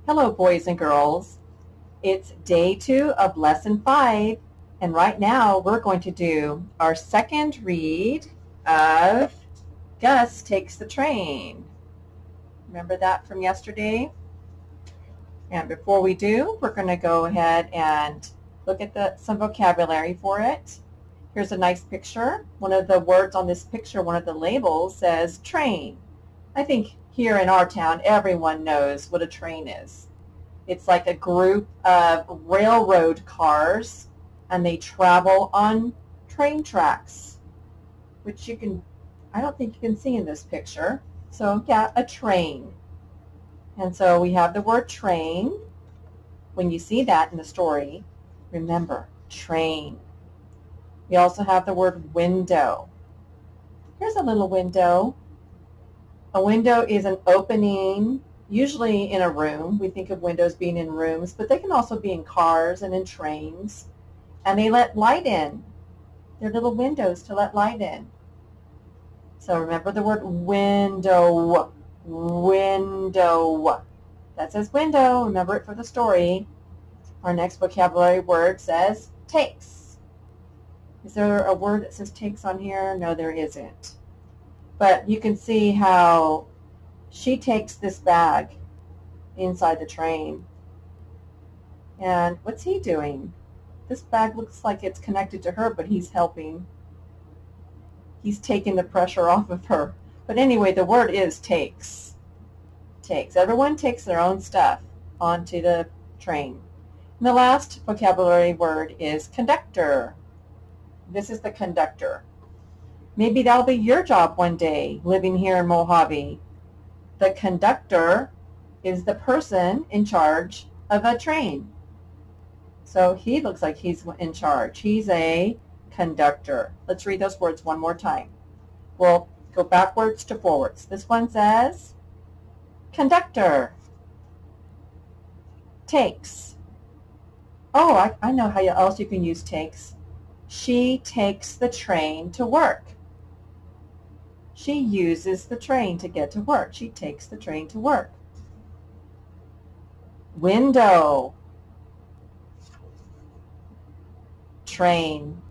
Hello, boys and girls. It's day 2 of lesson 5, and right now we're going to do our second read of Gus Takes the Train. Remember that from yesterday? And before we do, we're going to go ahead and look at some vocabulary for it. Here's a nice picture. One of the words on this picture, one of the labels says train. I think here in our town, everyone knows what a train is. It's like a group of railroad cars, and they travel on train tracks, which I don't think you can see in this picture. So yeah, a train. And so we have the word train. When you see that in the story, remember, train. We also have the word window. Here's a little window. A window is an opening, usually in a room. We think of windows being in rooms, but they can also be in cars and in trains. And they let light in. They're little windows to let light in. So remember the word window. Window. That says window. Remember it for the story. Our next vocabulary word says takes. Is there a word that says takes on here? No, there isn't. But you can see how she takes this bag inside the train. And what's he doing? This bag looks like it's connected to her, but he's helping. He's taking the pressure off of her. But anyway, the word is takes. Takes. Everyone takes their own stuff onto the train. And the last vocabulary word is conductor. This is the conductor. Maybe that'll be your job one day living here in Mojave. The conductor is the person in charge of a train. So he looks like he's in charge. He's a conductor. Let's read those words one more time. We'll go backwards to forwards. This one says conductor. Takes. Oh, I know how else you can use takes. She takes the train to work. She uses the train to get to work. She takes the train to work. Window. Train.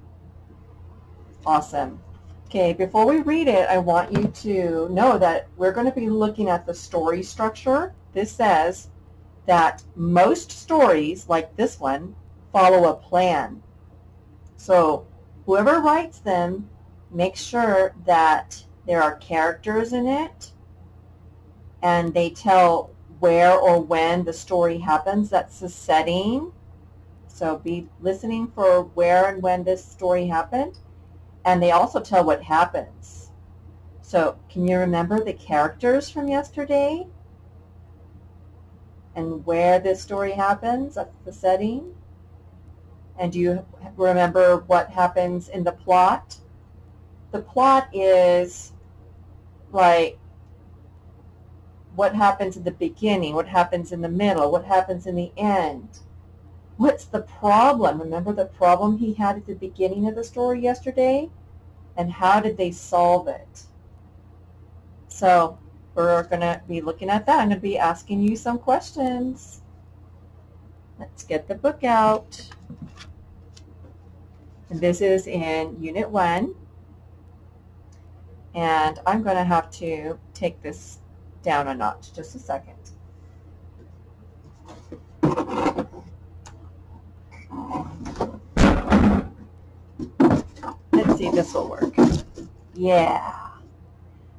Awesome. Okay, before we read it, I want you to know that we're going to be looking at the story structure. This says that most stories, like this one, follow a plan. So whoever writes them, make sure that there are characters in it, and they tell where or when the story happens. That's the setting. So be listening for where and when this story happened. And they also tell what happens. So can you remember the characters from yesterday? And where this story happens? That's the setting. And do you remember what happens in the plot? The plot is like what happens in the beginning, what happens in the middle, what happens in the end. What's the problem? Remember the problem he had at the beginning of the story yesterday? And how did they solve it? So we're going to be looking at that. I'm going to be asking you some questions. Let's get the book out. And this is in Unit 1. And I'm going to have to take this down a notch. Just a second. Let's see if this will work. Yeah.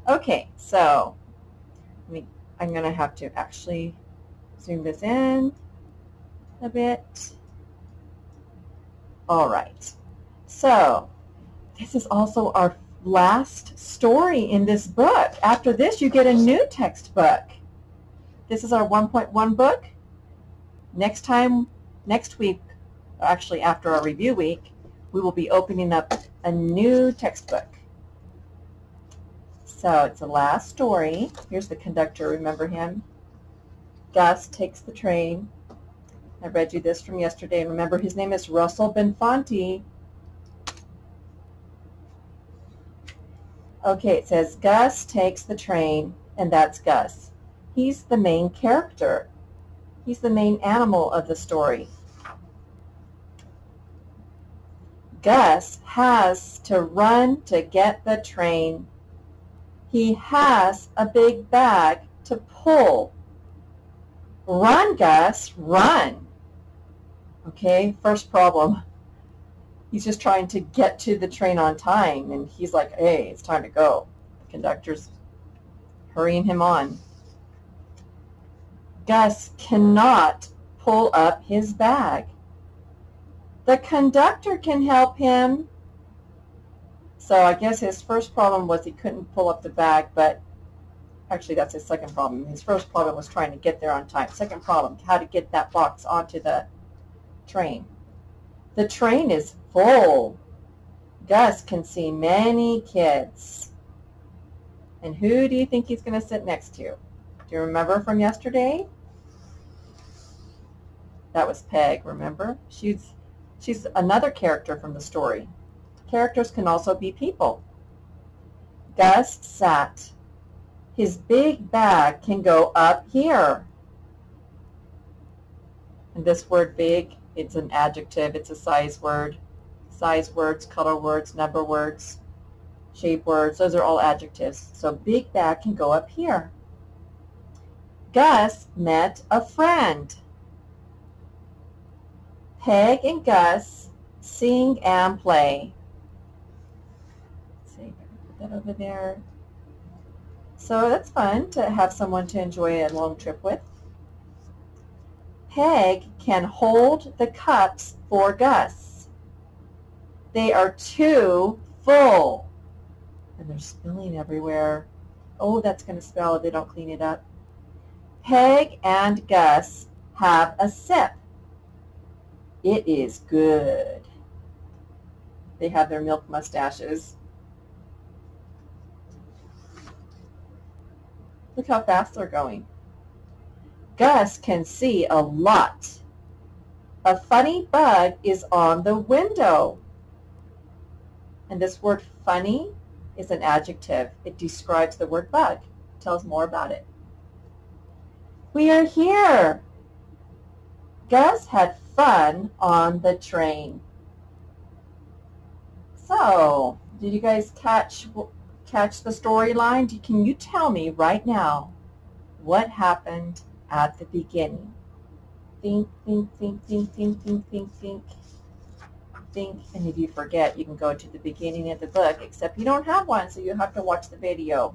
Okay, so I'm going to have to actually zoom this in a bit. All right. So this is also our last story in this book. After this, you get a new textbook. This is our 1.1 book. Next week, actually after our review week, we will be opening up a new textbook. So it's the last story. Here's the conductor. Remember him? Gus Takes the Train. I read you this from yesterday. And remember, his name is Russell Benfanti. Okay, it says Gus takes the train, and that's Gus. He's the main character. He's the main animal of the story. Gus has to run to get the train. He has a big bag to pull. Run, Gus, run. Okay, first problem. He's just trying to get to the train on time, and he's like, hey, it's time to go. The conductor's hurrying him on. Gus cannot pull up his bag. The conductor can help him. So I guess his first problem was he couldn't pull up the bag, but actually that's his second problem. His first problem was trying to get there on time. Second problem, how to get that box onto the train. The train is full. Gus can see many kids. And who do you think he's going to sit next to? Do you remember from yesterday? That was Peg, remember? She's another character from the story. Characters can also be people. Gus sat. His big bag can go up here. And this word big, it's an adjective. It's a size word. Size words, color words, number words, shape words, those are all adjectives. So big bag can go up here. Gus met a friend. Peg and Gus sing and play. Let's see if I can put that over there. So that's fun to have someone to enjoy a long trip with. Peg can hold the cups for Gus. They are too full. And they're spilling everywhere. Oh, that's going to spill if they don't clean it up. Peg and Gus have a sip. It is good. They have their milk mustaches. Look how fast they're going. Gus can see a lot. A funny bug is on the window. And this word funny is an adjective. It describes the word bug. It tells more about it. We are here. Gus had fun on the train. So, did you guys catch the storyline? Can you tell me right now what happened at the beginning? Think, think, think, think, think, think, think, think. Think, and if you forget, you can go to the beginning of the book, except you don't have one, so you have to watch the video.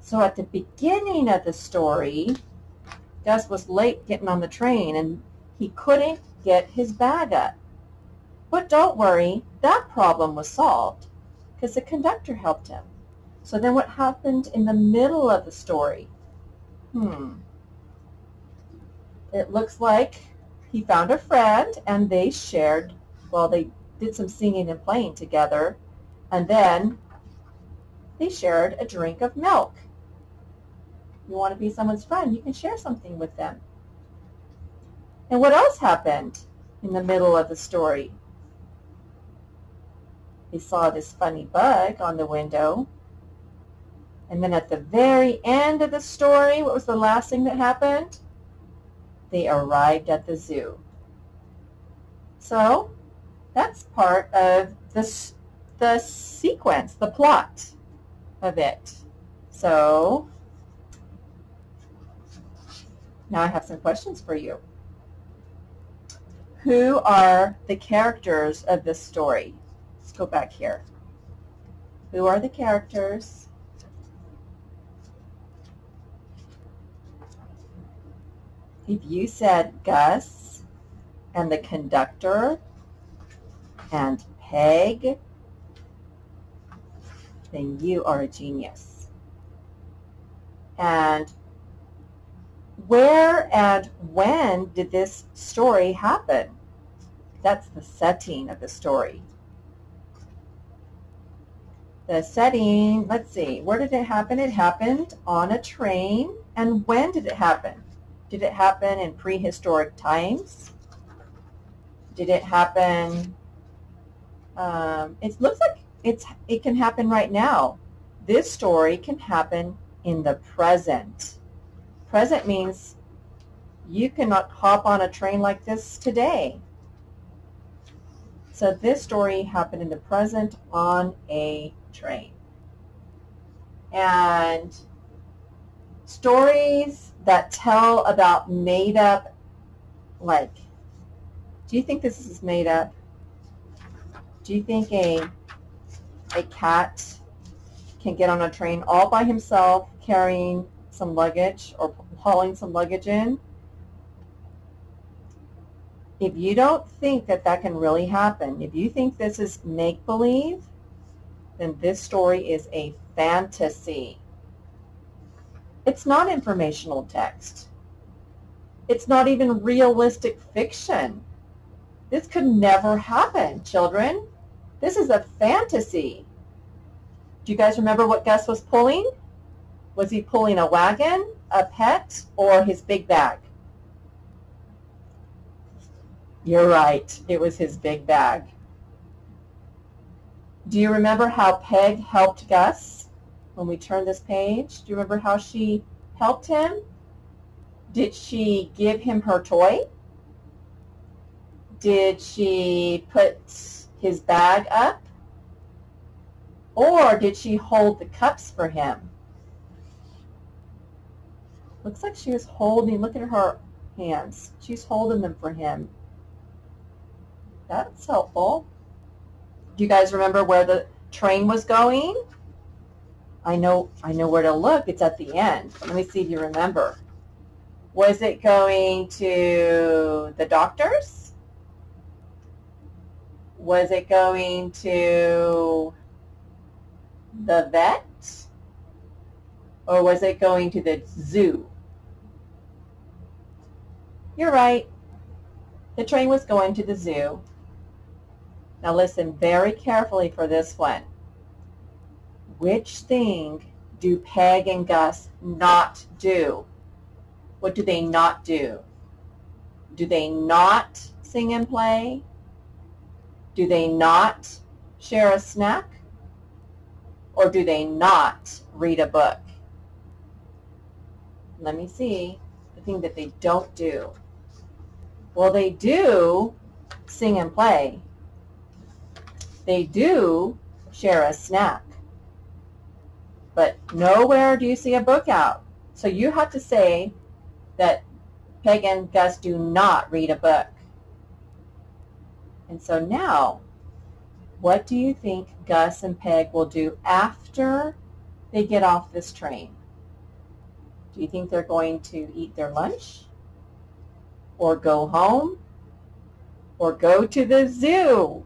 So at the beginning of the story, Gus was late getting on the train, and he couldn't get his bag up. But don't worry, that problem was solved because the conductor helped him. So then what happened in the middle of the story? It looks like he found a friend, and they shared, well, they did some singing and playing together, and then they shared a drink of milk. You want to be someone's friend, you can share something with them. And what else happened in the middle of the story? They saw this funny bug on the window. And then at the very end of the story, what was the last thing that happened? They arrived at the zoo. So that's part of the sequence, the plot of it. So now I have some questions for you. Who are the characters of this story? Let's go back here. Who are the characters? If you said Gus and the conductor and Peg, then you are a genius. And where and when did this story happen? That's the setting of the story. The setting, let's see, where did it happen? It happened on a train. And when did it happen? Did it happen in prehistoric times? Did it happen, it looks like it can happen right now. This story can happen in the present. Present means You cannot hop on a train like this today. So this story happened in the present on a train. And stories that tell about made up, like, do you think this is made up? Do you think a cat can get on a train all by himself carrying some luggage or hauling some luggage in? If you don't think that that can really happen, if you think this is make-believe, then this story is a fantasy. It's not informational text. It's not even realistic fiction. This could never happen, children. This is a fantasy. Do you guys remember what Gus was pulling? Was he pulling a wagon, a pet, or his big bag? You're right. It was his big bag. Do you remember how Peg helped Gus when we turned this page? Do you remember how she helped him? Did she give him her toy? Did she put his bag up? Or did she hold the cups for him? Looks like she was holding, look at her hands. She's holding them for him. That's helpful. Do you guys remember where the train was going? I know where to look. It's at the end. Let me see if you remember. Was it going to the doctor's? Was it going to the vet? Or was it going to the zoo? You're right. The train was going to the zoo. Now listen very carefully for this one. Which thing do Peg and Gus not do? What do they not do? Do they not sing and play? Do they not share a snack? Or do they not read a book? Let me see the thing that they don't do. Well, they do sing and play. They do share a snack. But nowhere do you see a book out. So you have to say that Peg and Gus do not read a book. And so now, what do you think Gus and Peg will do after they get off this train? Do you think they're going to eat their lunch? Or go home? Or go to the zoo?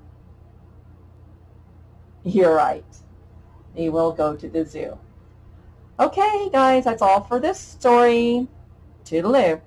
You're right. They will go to the zoo. Okay, guys, that's all for this story. Toodaloo.